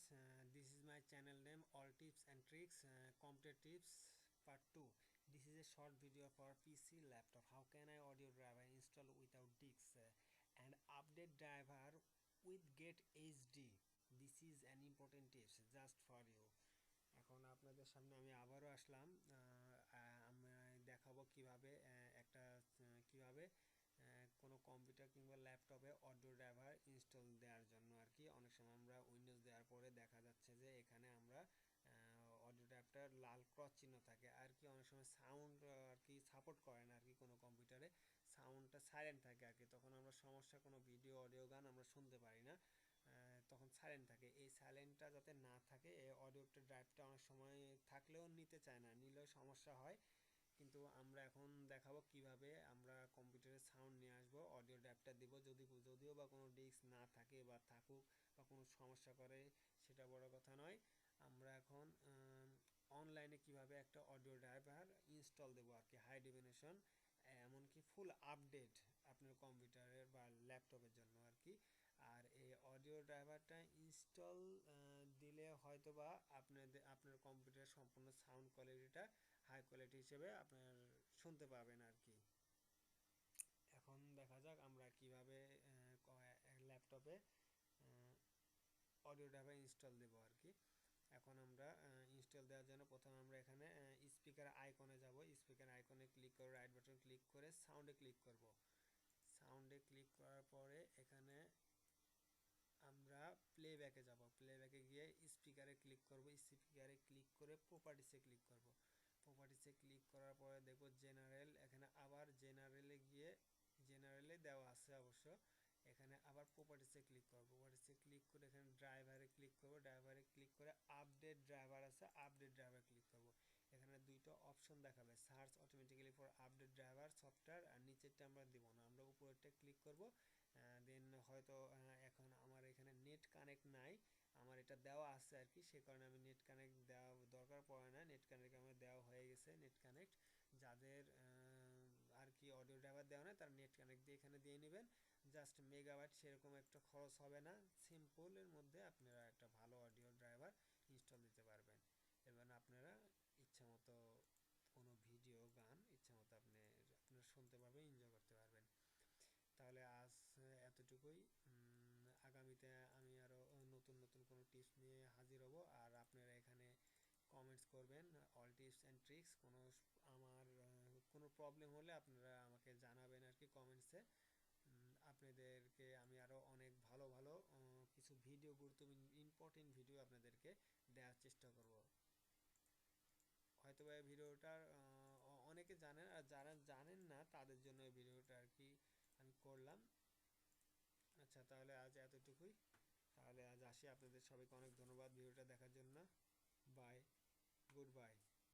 This is my channel name All Tips and Tricks Computer Tips Part 2. This is a short video for PC laptop. How can I audio driver install without disks and update driver with Get HD. This is an important tips just for you. এখন আপনাদের সামনে আমি আবারও আসলাম। আমি দেখাবো কিভাবে কিভাবে কোনো কম্পিউটার কিংবা ল্যাপটপে অডিও ড্রাইভার ইনস্টল দেওয়ার জন্য আর কি। অনেক সময় আমরা উইন্ডোজ দেওয়ার পরে দেখা যাচ্ছে যে এখানে আমরা অডিও ড্রাইভারটার লাল ক্রস চিহ্ন থাকে আর কি। অনেক সময় সাউন্ড আর কি সাপোর্ট করে না আর কি, কোনো কম্পিউটারে সাউন্ডটা সাইলেন্ট থাকে আর কি। তখন আমরা সমস্যা কোনো ভিডিও অডিও গান আমরা শুনতে পারি না, তখন সাইলেন্ট থাকে। এই সাইলেন্টটা যাতে না থাকে, এই অডিও ড্রাইভটা অনেক সময় থাকলেও নিতে চায় না, নিলেও সমস্যা হয়। কিন্তু আমরা এখন দেখাবো কিভাবে আমরা কম্পিউটারে সাউন্ড নিয়ে আসবো, অডিও ড্রাইভটা দিব। যদিও বা কোনো ডিস্ক না থাকে বা থাকুক বা কোনো সমস্যা করে সেটা বড় কথা নয়। আমরা এখন অনলাইনে কিভাবে একটা অডিও ড্রাইভার ইনস্টল দেবো আর কি, হাই ডেফিনেশন এমনকি ফুল আপডেট আপনার কম্পিউটারের বা ল্যাপটপের জন্য আর কি। আর এই অডিও ড্রাইভারটা ইনস্টল দিলে হয়তো বা আপনার কম্পিউটারের সম্পূর্ণ সাউন্ড কোয়ালিটিটা হাই কোয়ালিটি হিসেবে আপনার শুনতে পাবেন আর কি। এখন দেখা যাক আমরা কিভাবে ল্যাপটপে অডিও ড্রাইভার ইনস্টল দেব আর কি। এখন আমরা ইনস্টল দেওয়ার জন্য প্রথমে আমরা এখানে স্পিকার আইকনে যাব। স্পিকার আইকনে ক্লিক করে রাইট বাটন ক্লিক করে সাউন্ডে ক্লিক করব। সাউন্ডে ক্লিক করার পরে এখানে আমরা প্লেব্যাকে যাব। প্লেব্যাকে গিয়ে স্পিকারে ক্লিক করব। স্পিকারে ক্লিক করে প্রপার্টিসে ক্লিক করব। প্রপার্টিসে ক্লিক করার পরে দেখব জেনারেল, এখানে আবার জেনারেলে গিয়ে জেনারেলে দেওয়া আছে অবশ্য, এখানে আবার প্রপার্টিসে ক্লিক করব। প্রপার্টিসে ক্লিক করে এখানে ড্রাইভারে ক্লিক করব। ড্রাইভারে ক্লিক করে আপডেট ড্রাইভার আছে, আপডেট ড্রাইভার ক্লিক করব। এখানে দুইটা অপশন দেখাবে, search automatically for update driver software, আর নিচেরটা আমরা দিব না, আমরা উপরেরটা ক্লিক করব। দেন হয়তো এখন আমার এখানে নেট কানেক্ট নাই, আমার এটা দেওয়া আছে আর কি, সে কারণে আমি নেট কানেক্ট দেওয়া দরকার পড়ে না। নেট কানেক্ট আমার দেওয়া হয়ে গেছে। নেট কানেক্ট যাদের আর কি অডিও ড্রাইভার দেওয়া না, তার নেট কানেক্ট দিয়ে এখানে দিয়ে নেবেন। জাস্ট মেগাবাইট সেরকম একটা খরচ হবে না, সিম্পলের মধ্যে আপনারা একটা ভালো অডিও ড্রাইভার ইনস্টল দিতে পারবেন। এবার আপনারা ইচ্ছা মতো কোনো ভিডিও গান ইচ্ছা মতো আপনারা শুনতে পারবেন, এনজয় করতে পারবেন। তাহলে আজ এতটুকুই। আগামীতে আমি আরও নতুন নতুন কোনো টিপস নিয়ে হাজির হব, আর আপনারা এখানে কমেন্টস করবেন অল টিপস অ্যান্ড ট্রিক্স। আমার কোনো প্রবলেম হলে আপনারা আমাকে জানাবেন আর কি কমেন্টসে। আপনাদেরকে আমি আরও অনেক ভালো ভালো কিছু ভিডিও, গুরুত্বপূর্ণ ইম্পর্টেন্ট ভিডিও আপনাদেরকে দেওয়ার চেষ্টা করব। হয়তো এই ভিডিওটার অনেকে জানেন, আর যারা জানেন না তাদের জন্য এই ভিডিওটা আর কি আমি করলাম। আচ্ছা, তাহলে আজ এতটুকুই। তাহলে আজ আসি, আপনাদের সবাইকে অনেক ধন্যবাদ ভিডিওটা দেখার জন্য। Bye, good by.